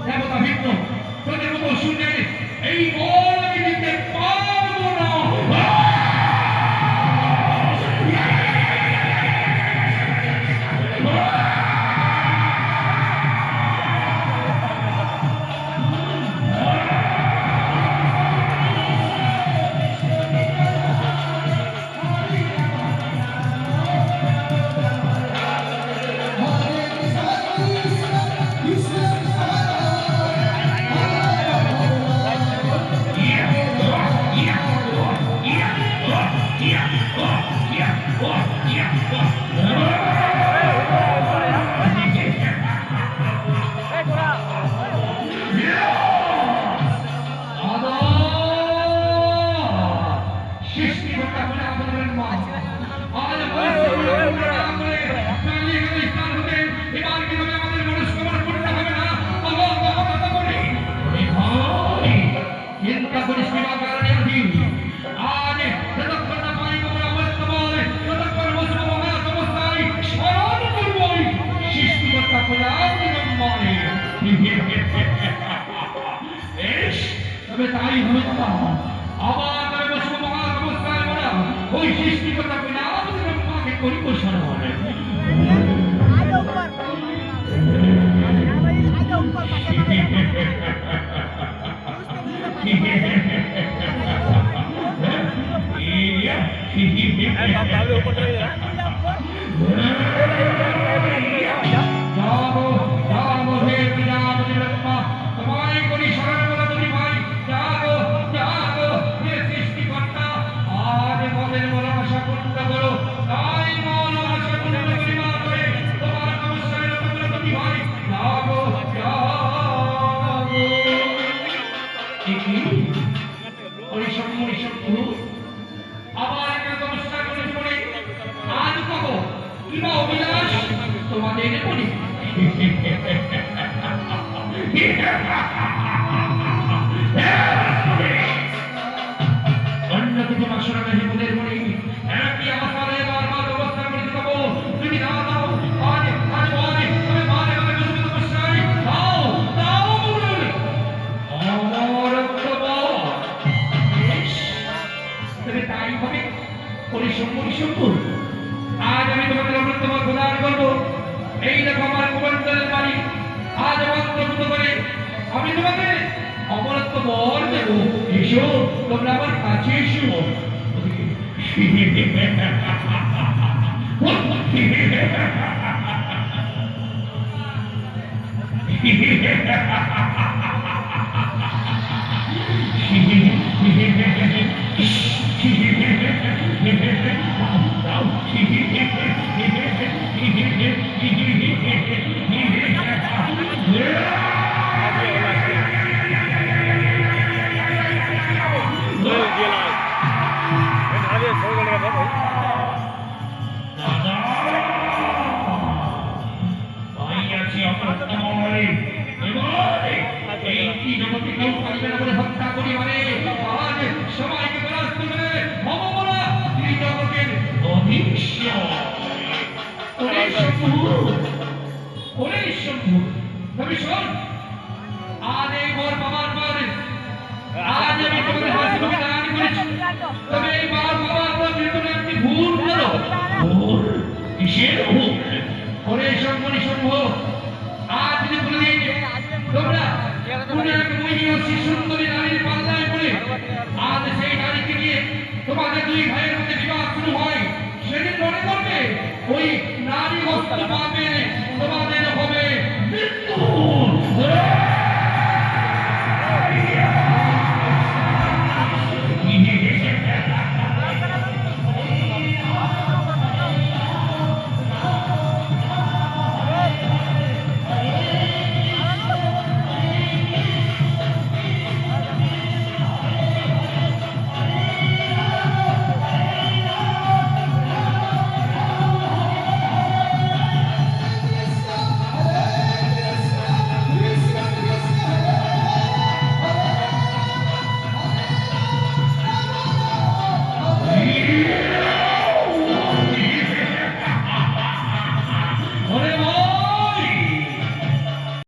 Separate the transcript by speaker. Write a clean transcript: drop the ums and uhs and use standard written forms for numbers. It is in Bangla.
Speaker 1: দেবতা ভিন্ন তোদের মতো শুনে এই বল আমি দিতে পারবো না। তাই হবে আবার বসবো মহানবস্থায় বলা ওই সৃষ্টিকর্তা বলে আমাদের মাকে করি বসানো হবে। তোমাদের বলি অন্য কিছু বাসনা নেই মোদের বলি একই আমার বারবার ব্যবস্থা করে দেবো তুমি না দাও আজ তবে মানে বসে বসাই দাও দাও বলুন আমার তবে তাই হবে পরিসম্পূর্ণ আজ আমি তোমাদের অমৃতময় প্রদান করবো। এই দেখো আমার কুমন্ডলের বাড়ি আজ মন্ত্রপুত করে আমি তোমাদের অমরত্ব বর দেব। এসো তোমরা আমার কাছে এসো। হত্যা করি মানে সবাইকে পরাস্ত করে মমবলা এই জগতের অধীশ্য তবে শোন আজ এই মোর বাবার পরে আজ আমি তোমাদের হাতে দান করেছি। তবে এই বাবার পর একটি ভুল করো ভুল কিসের ভুল ওরে সম্ভব আজ যদি বলে দিই তোমরা সুন্দরী নারীর পাল্লায় পড়ে আজ সেই নারীকে নিয়ে তোমাদের দুই ভাইয়ের